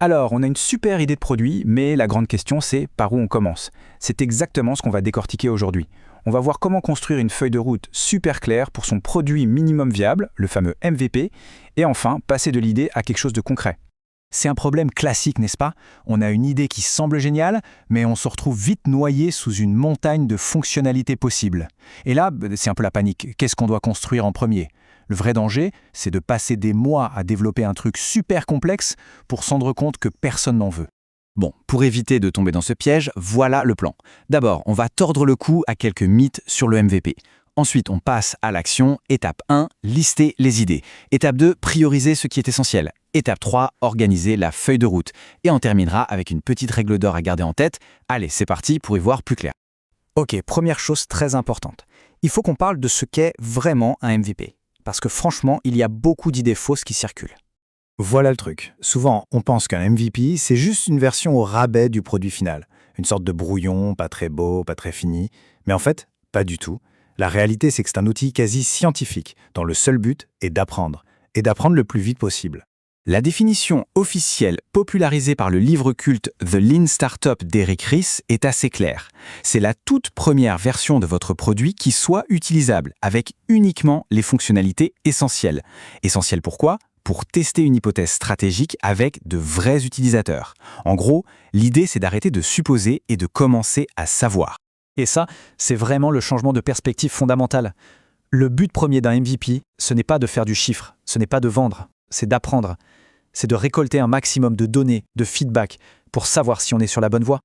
Alors, on a une super idée de produit, mais la grande question, c'est par où on commence. C'est exactement ce qu'on va décortiquer aujourd'hui. On va voir comment construire une feuille de route super claire pour son produit minimum viable, le fameux MVP, et enfin, passer de l'idée à quelque chose de concret. C'est un problème classique, n'est-ce pas? On a une idée qui semble géniale, mais on se retrouve vite noyé sous une montagne de fonctionnalités possibles. Et là, c'est un peu la panique. Qu'est-ce qu'on doit construire en premier? Le vrai danger, c'est de passer des mois à développer un truc super complexe pour se rendre compte que personne n'en veut. Bon, pour éviter de tomber dans ce piège, voilà le plan. D'abord, on va tordre le cou à quelques mythes sur le MVP. Ensuite, on passe à l'action. Étape 1, lister les idées. Étape 2, prioriser ce qui est essentiel. Étape 3, organiser la feuille de route. Et on terminera avec une petite règle d'or à garder en tête. Allez, c'est parti pour y voir plus clair. Ok, première chose très importante. Il faut qu'on parle de ce qu'est vraiment un MVP. Parce que franchement, il y a beaucoup d'idées fausses qui circulent. Voilà le truc. Souvent, on pense qu'un MVP, c'est juste une version au rabais du produit final. Une sorte de brouillon, pas très beau, pas très fini. Mais en fait, pas du tout. La réalité, c'est que c'est un outil quasi scientifique, dont le seul but est d'apprendre. Et d'apprendre le plus vite possible. La définition officielle popularisée par le livre culte The Lean Startup d'Eric Ries est assez claire. C'est la toute première version de votre produit qui soit utilisable, avec uniquement les fonctionnalités essentielles. Essentielles pourquoi ? Pour tester une hypothèse stratégique avec de vrais utilisateurs. En gros, l'idée c'est d'arrêter de supposer et de commencer à savoir. Et ça, c'est vraiment le changement de perspective fondamental. Le but premier d'un MVP, ce n'est pas de faire du chiffre, ce n'est pas de vendre, c'est d'apprendre. C'est de récolter un maximum de données, de feedback, pour savoir si on est sur la bonne voie.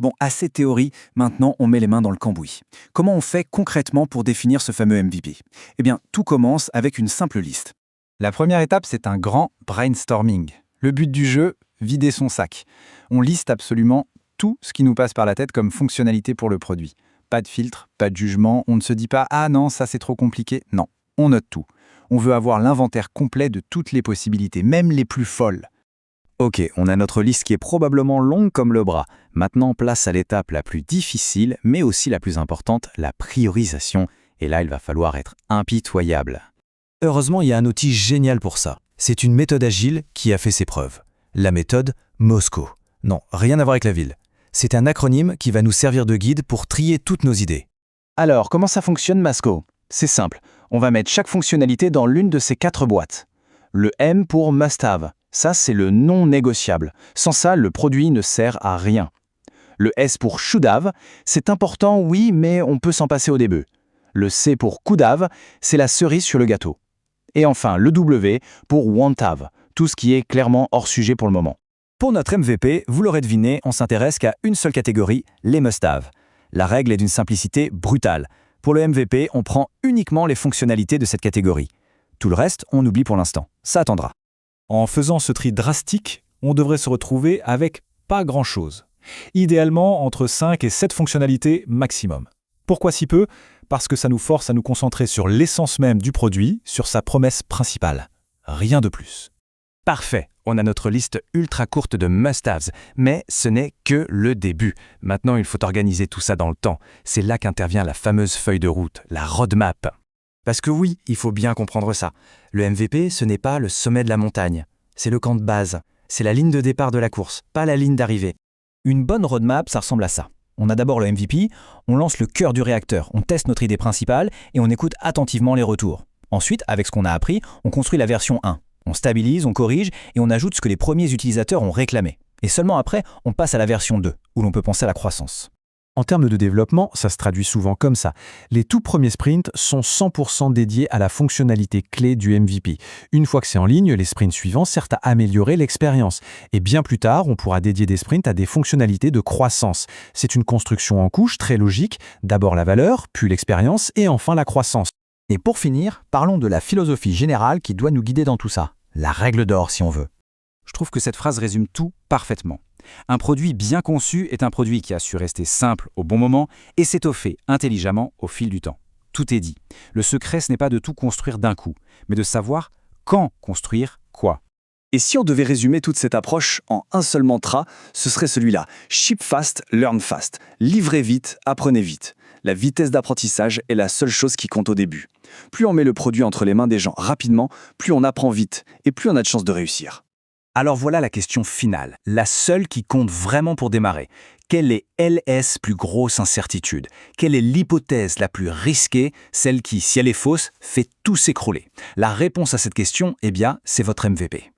Bon, assez théorie, maintenant on met les mains dans le cambouis. Comment on fait concrètement pour définir ce fameux MVP ? Eh bien, tout commence avec une simple liste. La première étape, c'est un grand brainstorming. Le but du jeu, vider son sac. On liste absolument tout ce qui nous passe par la tête comme fonctionnalité pour le produit. Pas de filtre, pas de jugement, on ne se dit pas « Ah non, ça c'est trop compliqué ». Non, on note tout. On veut avoir l'inventaire complet de toutes les possibilités, même les plus folles. Ok, on a notre liste qui est probablement longue comme le bras. Maintenant, place à l'étape la plus difficile, mais aussi la plus importante, la priorisation. Et là, il va falloir être impitoyable. Heureusement, il y a un outil génial pour ça. C'est une méthode agile qui a fait ses preuves. La méthode MOSCO. Non, rien à voir avec la ville. C'est un acronyme qui va nous servir de guide pour trier toutes nos idées. Alors, comment ça fonctionne, Masco? C'est simple. On va mettre chaque fonctionnalité dans l'une de ces 4 boîtes. Le M pour Must Have. Ça, c'est le non négociable. Sans ça, le produit ne sert à rien. Le S pour Should Have. C'est important, oui, mais on peut s'en passer au début. Le C pour Could Have. C'est la cerise sur le gâteau. Et enfin, le W pour Won't Have. Tout ce qui est clairement hors sujet pour le moment. Pour notre MVP, vous l'aurez deviné, on s'intéresse qu'à une seule catégorie, les must-have. La règle est d'une simplicité brutale. Pour le MVP, on prend uniquement les fonctionnalités de cette catégorie. Tout le reste, on oublie pour l'instant. Ça attendra. En faisant ce tri drastique, on devrait se retrouver avec pas grand-chose. Idéalement, entre 5 et 7 fonctionnalités maximum. Pourquoi si peu ? Parce que ça nous force à nous concentrer sur l'essence même du produit, sur sa promesse principale. Rien de plus. Parfait, on a notre liste ultra courte de must-haves, mais ce n'est que le début. Maintenant, il faut organiser tout ça dans le temps. C'est là qu'intervient la fameuse feuille de route, la roadmap. Parce que oui, il faut bien comprendre ça. Le MVP, ce n'est pas le sommet de la montagne. C'est le camp de base. C'est la ligne de départ de la course, pas la ligne d'arrivée. Une bonne roadmap, ça ressemble à ça. On a d'abord le MVP, on lance le cœur du réacteur, on teste notre idée principale et on écoute attentivement les retours. Ensuite, avec ce qu'on a appris, on construit la version 1. On stabilise, on corrige et on ajoute ce que les premiers utilisateurs ont réclamé. Et seulement après, on passe à la version 2, où l'on peut penser à la croissance. En termes de développement, ça se traduit souvent comme ça. Les tout premiers sprints sont 100% dédiés à la fonctionnalité clé du MVP. Une fois que c'est en ligne, les sprints suivants servent à améliorer l'expérience. Et bien plus tard, on pourra dédier des sprints à des fonctionnalités de croissance. C'est une construction en couches très logique. D'abord la valeur, puis l'expérience et enfin la croissance. Et pour finir, parlons de la philosophie générale qui doit nous guider dans tout ça. La règle d'or si on veut. Je trouve que cette phrase résume tout parfaitement. Un produit bien conçu est un produit qui a su rester simple au bon moment et s'étoffer intelligemment au fil du temps. Tout est dit. Le secret, ce n'est pas de tout construire d'un coup, mais de savoir quand construire quoi. Et si on devait résumer toute cette approche en un seul mantra, ce serait celui-là. Ship fast, learn fast. Livrez vite, apprenez vite. La vitesse d'apprentissage est la seule chose qui compte au début. Plus on met le produit entre les mains des gens rapidement, plus on apprend vite et plus on a de chances de réussir. Alors voilà la question finale, la seule qui compte vraiment pour démarrer. Quelle est LS plus grosse incertitude? Quelle est l'hypothèse la plus risquée, celle qui, si elle est fausse, fait tout s'écrouler? La réponse à cette question, eh bien, c'est votre MVP.